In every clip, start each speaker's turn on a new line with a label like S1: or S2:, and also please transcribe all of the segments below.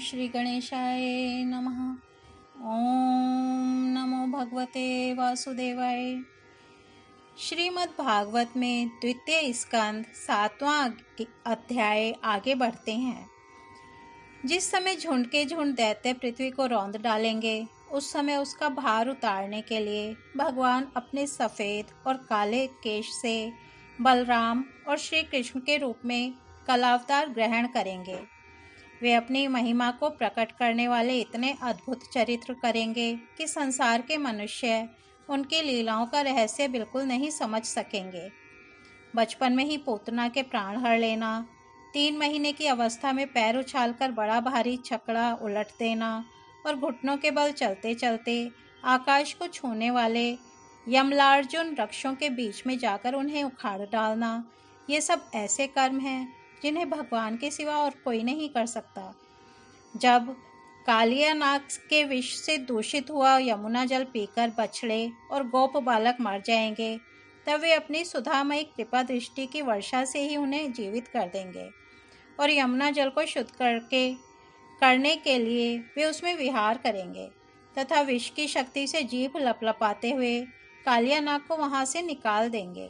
S1: श्री गणेशाय नमः। ओम नमो भगवते वासुदेवाय। श्रीमद् भागवत में द्वितीय स्कंद 7वां अध्याय आगे बढ़ते हैं। जिस समय झुंड के झुंड दैत्य पृथ्वी को रौंद डालेंगे, उस समय उसका भार उतारने के लिए भगवान अपने सफेद और काले केश से बलराम और श्री कृष्ण के रूप में कलावतार ग्रहण करेंगे। वे अपनी महिमा को प्रकट करने वाले इतने अद्भुत चरित्र करेंगे कि संसार के मनुष्य उनकी लीलाओं का रहस्य बिल्कुल नहीं समझ सकेंगे। बचपन में ही पूतना के प्राण हर लेना, 3 महीने की अवस्था में पैर उछालकर बड़ा भारी छकड़ा उलट देना और घुटनों के बल चलते चलते आकाश को छूने वाले यमलार्जुन वृक्षों के बीच में जाकर उन्हें उखाड़ डालना, ये सब ऐसे कर्म हैं जिन्हें भगवान के सिवा और कोई नहीं कर सकता। जब कालियानाग के विष से दूषित हुआ यमुना जल पीकर बछड़े और गोप बालक मर जाएंगे, तब वे अपनी सुधामयी कृपा दृष्टि की वर्षा से ही उन्हें जीवित कर देंगे और यमुना जल को शुद्ध करने के लिए वे उसमें विहार करेंगे तथा विष की शक्ति से जीभ लपलपाते हुए कालियानाग को वहां से निकाल देंगे।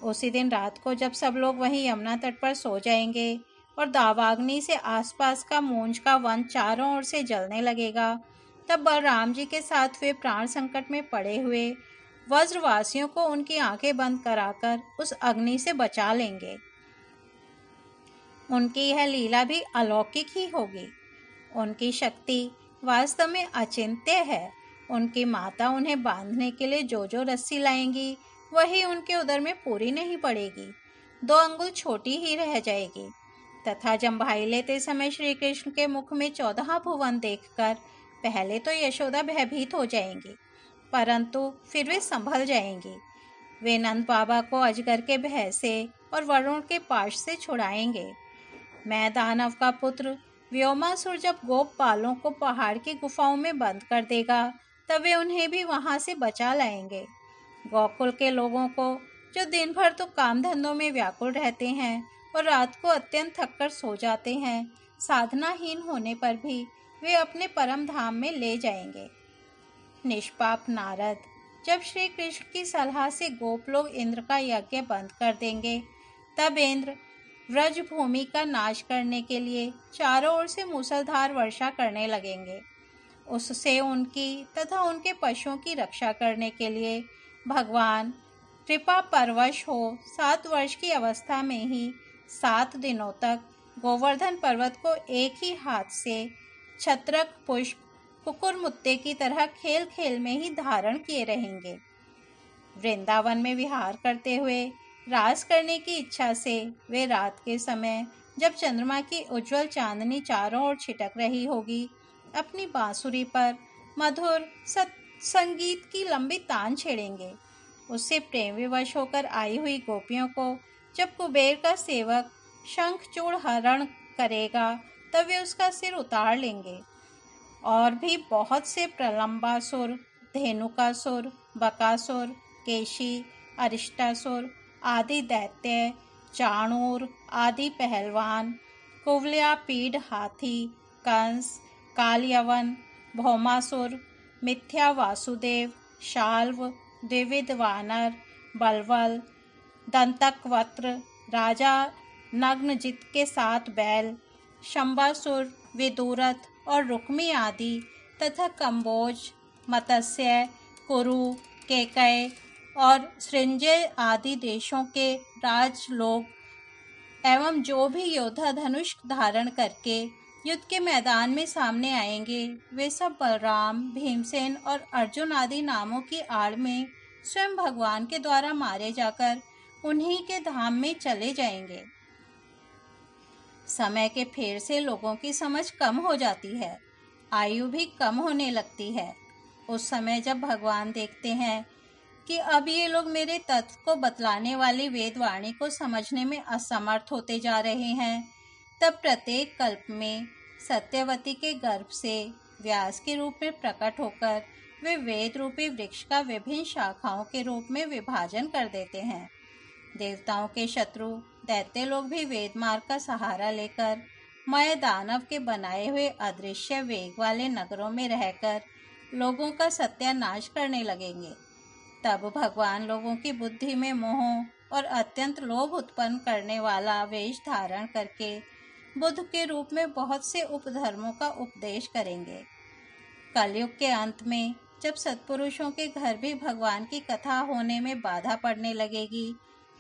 S1: उसी दिन रात को जब सब लोग वहीं यमुना तट पर सो जाएंगे और दावाग्नि से आसपास का मूंज का वन चारों ओर से जलने लगेगा, तब बलराम जी के साथ वे प्राण संकट में पड़े हुए वज्रवासियों को उनकी आंखें बंद कराकर उस अग्नि से बचा लेंगे। उनकी यह लीला भी अलौकिक ही होगी। उनकी शक्ति वास्तव में अचिंत्य है। उनकी माता उन्हें बांधने के लिए जो जो रस्सी लाएंगी, वही उनके उदर में पूरी नहीं पड़ेगी, 2 अंगुल छोटी ही रह जाएगी। तथा जम्भाई लेते समय श्री कृष्ण के मुख में 14 भुवन देखकर पहले तो यशोदा भयभीत हो जाएंगी, परंतु फिर वे संभल जाएंगी। वे नंद बाबा को अजगर के भय से और वरुण के पाश से छुड़ाएंगे। मैं दानव का पुत्र व्योमासुर जब गोप बालों को पहाड़ की गुफाओं में बंद कर देगा, तब वे उन्हें भी वहां से बचा लाएंगे। गोकुल के लोगों को, जो दिन भर तो काम धंधों में व्याकुल रहते हैं और रात को अत्यंत थककर सो जाते हैं, साधनाहीन होने पर भी वे अपने परम धाम में ले जाएंगे। निष्पाप नारद जब श्री कृष्ण की सलाह से गोप लोग इंद्र का यज्ञ बंद कर देंगे, तब इंद्र व्रज भूमि का नाश करने के लिए चारों ओर से मूसलधार वर्षा करने लगेंगे। उससे उनकी तथा उनके पशुओं की रक्षा करने के लिए भगवान कृपा परवश हो 7 वर्ष की अवस्था में ही 7 दिनों तक गोवर्धन पर्वत को एक ही हाथ से छत्रक पुष्प कुकुर मुत्ते की तरह खेल खेल में ही धारण किए रहेंगे। वृंदावन में विहार करते हुए रास करने की इच्छा से वे रात के समय, जब चंद्रमा की उज्जवल चांदनी चारों ओर छिटक रही होगी, अपनी बांसुरी पर मधुर संगीत की लंबी तान छेड़ेंगे। उससे प्रेम विवश होकर आई हुई गोपियों को जब कुबेर का सेवक शंखचूड़ हरण करेगा, तब वे उसका सिर उतार लेंगे। और भी बहुत से प्रलंबासुर, धेनुकासुर, बकासुर, केशी, अरिष्टासुर आदि दैत्य, चाणूर आदि पहलवान, कुवलयापीड हाथी, कंस, कालयवन, भौमासुर, मिथ्या वासुदेव, शाल्व, द्विविध वानर, बलवल, दंतकवक्त्र, राजा नग्नजित के 7 बैल, शंबासुर, विदुरथ और रुक्मी आदि तथा कंबोज, मत्स्य, कुरु, केकय और सृंजय आदि देशों के राजलोग एवं जो भी योद्धा धनुष धारण करके युद्ध के मैदान में सामने आएंगे, वे सब बलराम, भीमसेन और अर्जुन आदि नामों की आड़ में स्वयं भगवान के द्वारा मारे जाकर उन्हीं के धाम में चले जाएंगे। समय के फेर से लोगों की समझ कम हो जाती है, आयु भी कम होने लगती है। उस समय जब भगवान देखते हैं कि अब ये लोग मेरे तत्व को बतलाने वाली वेदवाणी को समझने में असमर्थ होते जा रहे हैं, तब प्रत्येक कल्प में सत्यवती के गर्भ से व्यास के रूप में प्रकट होकर वे वेद रूपी वृक्ष का विभिन्न शाखाओं के रूप में विभाजन कर देते हैं। देवताओं के शत्रु दैत्य लोग भी वेद मार्ग का सहारा लेकर मय दानव के बनाए हुए अदृश्य वेग वाले नगरों में रहकर लोगों का सत्यानाश करने लगेंगे। तब भगवान लोगों की बुद्धि में मोह और अत्यंत लोभ उत्पन्न करने वाला वेश धारण करके बुद्ध के रूप में बहुत से उपधर्मों का उपदेश करेंगे। कलयुग के अंत में जब सत्पुरुषों के घर भी भगवान की कथा होने में बाधा पड़ने लगेगी,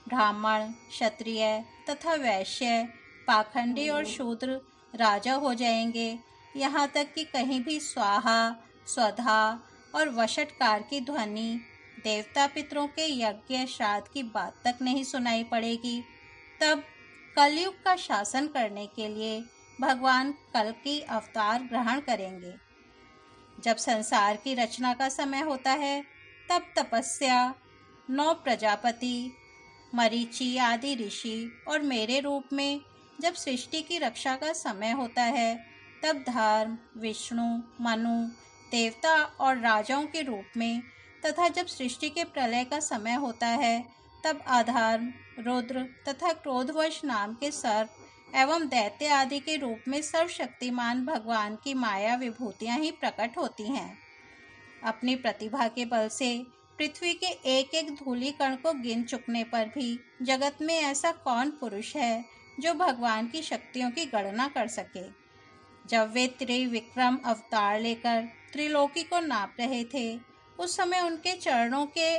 S1: ब्राह्मण, क्षत्रिय तथा वैश्य, पाखंडी और शूद्र राजा हो जाएंगे। यहाँ तक कि कहीं भी स्वाहा, स्वधा और वषटकार की ध्वनि, देवता पितरों के यज्ञ श्राद्ध की बात तक नहीं सुनाई पड़ेगी। तब कलयुग का शासन करने के लिए भगवान कल की अवतार ग्रहण करेंगे। जब संसार की रचना का समय होता है, तब तपस्या, 9 प्रजापति, मरीचि आदि ऋषि और मेरे रूप में जब सृष्टि की रक्षा का समय होता है, तब धर्म, विष्णु, मनु, देवता और राजाओं के रूप में तथा जब सृष्टि के प्रलय का समय होता है, तब अधर्म, रुद्र तथा क्रोधवश नाम के सर्प एवं दैत्य आदि के रूप में सर्वशक्तिमान भगवान की माया विभूतियां ही प्रकट होती हैं। अपनी प्रतिभा के बल से पृथ्वी के एक एक धूलि कण को गिन चुकने पर भी जगत में ऐसा कौन पुरुष है जो भगवान की शक्तियों की गणना कर सके। जब वे त्रिविक्रम अवतार लेकर त्रिलोकी को नाप रहे थे, उस समय उनके चरणों के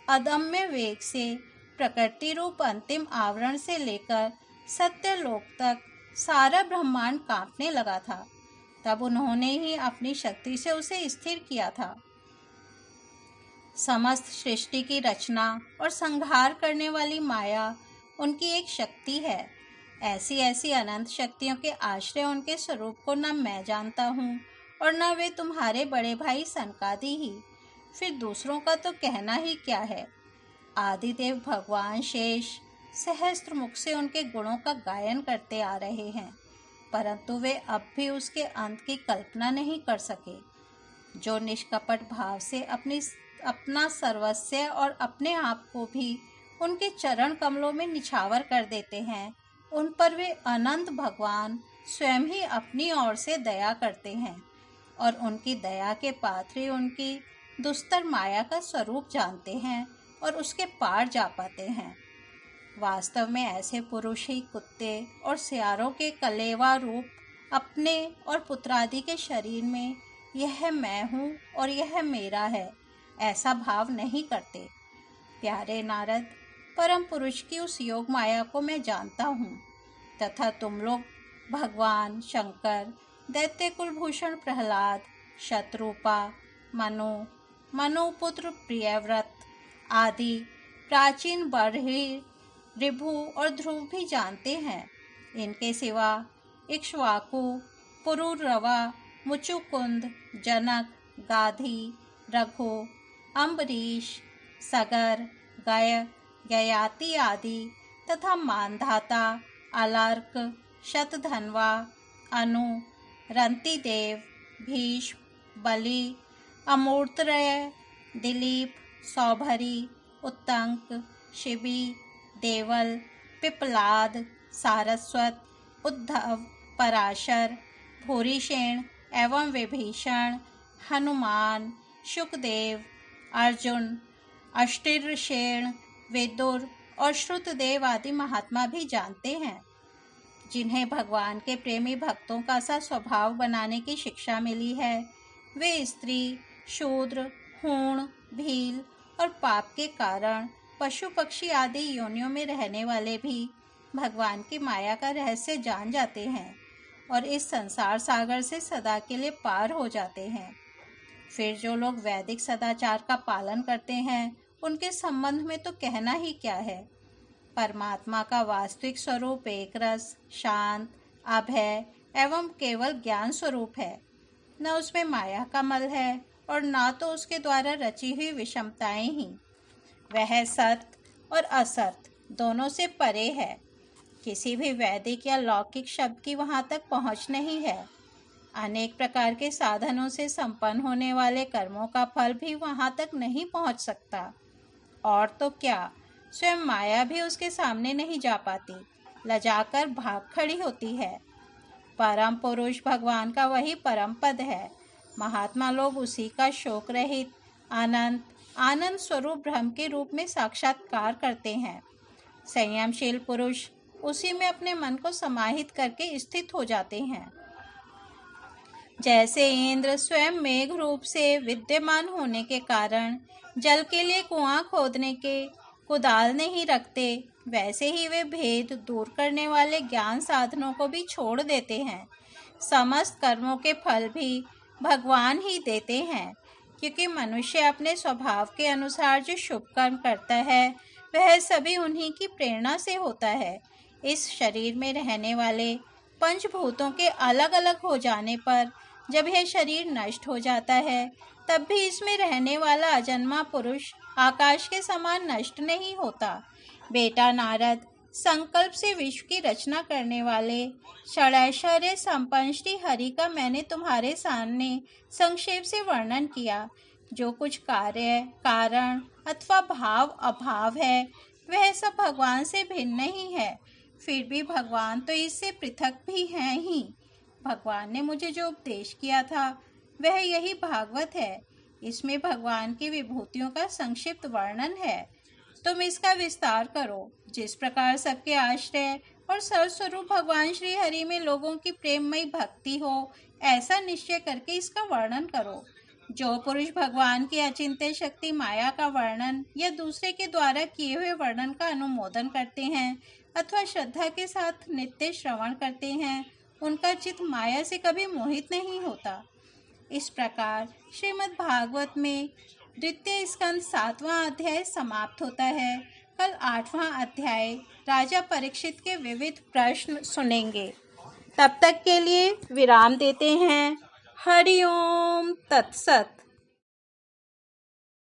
S1: अदम्य वेग से प्रकृति रूप अंतिम आवरण से लेकर सत्यलोक तक सारा ब्रह्मांड कांपने लगा था। तब उन्होंने ही अपनी शक्ति से उसे स्थिर किया था। समस्त सृष्टि की रचना और संहार करने वाली माया उनकी एक शक्ति है। ऐसी ऐसी अनंत शक्तियों के आश्रय उनके स्वरूप को न मैं जानता हूँ और न वे तुम्हारे बड़े भाई सनकादि ही। फिर दूसरों का तो कहना ही क्या है। आदिदेव भगवान शेष सहस्त्र मुख से उनके गुणों का गायन करते आ रहे हैं, परंतु वे अब भी उसके अंत की कल्पना नहीं कर सके। जो निष्कपट भाव से अपना सर्वस्व और अपने आप को भी उनके चरण कमलों में निछावर कर देते हैं, उन पर वे अनंत भगवान स्वयं ही अपनी ओर से दया करते हैं और उनकी दया के पात्र उनकी दुस्तर माया का स्वरूप जानते हैं और उसके पार जा पाते हैं। वास्तव में ऐसे पुरुष ही कुत्ते और सियारों के कलेवा रूप अपने और पुत्रादि के शरीर में यह मैं हूँ और यह मेरा है ऐसा भाव नहीं करते। प्यारे नारद, परम पुरुष की उस योग माया को मैं जानता हूँ तथा तुम लोग भगवान शंकर, दैत्य कुलभूषण प्रहलाद, शत्रुपा, मनुपुत्र प्रियव्रत आदि प्राचीन बर्हिर, ऋभु और ध्रुव भी जानते हैं। इनके सिवा इक्ष्वाकु, पुरुरवा, मुचुकुंद, जनक, गाधी, रघु, अम्बरीश, सगर, गय, गयाति आदि तथा मानधाता, अलर्क, शतधन्वा, अनु, रंतिदेव, भीष्म, बलि, अमूर्तय, दिलीप, सौभरी, उत्तंक, शिबी, देवल, पिपलाद, सारस्वत, उद्धव, पराशर, भूरिसेन एवं विभीषण, हनुमान, शुकदेव, अर्जुन, अष्टिर्सेन, विदुर और श्रुतदेव आदि महात्मा भी जानते हैं। जिन्हें भगवान के प्रेमी भक्तों का सा स्वभाव बनाने की शिक्षा मिली है, वे स्त्री, शूद्र, हूण, भील और पाप के कारण पशु पक्षी आदि योनियों में रहने वाले भी भगवान की माया का रहस्य जान जाते हैं और इस संसार सागर से सदा के लिए पार हो जाते हैं। फिर जो लोग वैदिक सदाचार का पालन करते हैं, उनके संबंध में तो कहना ही क्या है। परमात्मा का वास्तविक स्वरूप एक रस, शांत, अभय एवं केवल ज्ञान स्वरूप है। न उसमें माया का मल है और ना तो उसके द्वारा रची हुई विषमताएं ही। वह सत्य और असत्य दोनों से परे है। किसी भी वैदिक या लौकिक शब्द की वहाँ तक पहुँच नहीं है। अनेक प्रकार के साधनों से संपन्न होने वाले कर्मों का फल भी वहाँ तक नहीं पहुँच सकता। और तो क्या, स्वयं माया भी उसके सामने नहीं जा पाती, लजाकर भाग खड़ी होती है। परम पुरुष भगवान का वही परम पद है। महात्मा लोग उसी का शोक रहित आनंद स्वरूप ब्रह्म के रूप में साक्षात्कार करते हैं। संयमशील पुरुष उसी में अपने मन को समाहित करके स्थित हो जाते हैं। जैसे इंद्र स्वयं मेघ रूप से विद्यमान होने के कारण जल के लिए कुआं खोदने के कुदाल नहीं रखते, वैसे ही वे भेद दूर करने वाले ज्ञान साधनों को भी छोड़ देते हैं। समस्त कर्मों के फल भी भगवान ही देते हैं, क्योंकि मनुष्य अपने स्वभाव के अनुसार जो शुभ कर्म करता है वह सभी उन्हीं की प्रेरणा से होता है। इस शरीर में रहने वाले पंचभूतों के अलग अलग हो जाने पर जब यह शरीर नष्ट हो जाता है, तब भी इसमें रहने वाला अजन्मा पुरुष आकाश के समान नष्ट नहीं होता। बेटा नारद, संकल्प से विश्व की रचना करने वाले षडैश्वर्य संपन्न श्री हरि का मैंने तुम्हारे सामने संक्षेप से वर्णन किया। जो कुछ कार्य, कारण अथवा भाव अभाव है, वह सब भगवान से भिन्न नहीं है। फिर भी भगवान तो इससे पृथक भी हैं ही। भगवान ने मुझे जो उपदेश किया था वह यही भागवत है। इसमें भगवान की विभूतियों का संक्षिप्त वर्णन है। तुम इसका विस्तार करो। जिस प्रकार सबके आश्रय और सर्वस्वरूप भगवान श्री हरि में लोगों की प्रेममयी भक्ति हो, ऐसा निश्चय करके इसका वर्णन करो। जो पुरुष भगवान की अचिंत्य शक्ति माया का वर्णन या दूसरे के द्वारा किए हुए वर्णन का अनुमोदन करते हैं अथवा श्रद्धा के साथ नित्य श्रवण करते हैं, उनका चित्त माया से कभी मोहित नहीं होता। इस प्रकार श्रीमद् भागवत में द्वितीय स्कंद 7वां अध्याय समाप्त होता है। कल 8वां अध्याय राजा परीक्षित के विविध प्रश्न सुनेंगे। तब तक के लिए विराम देते हैं। हरि ओम तत्सत।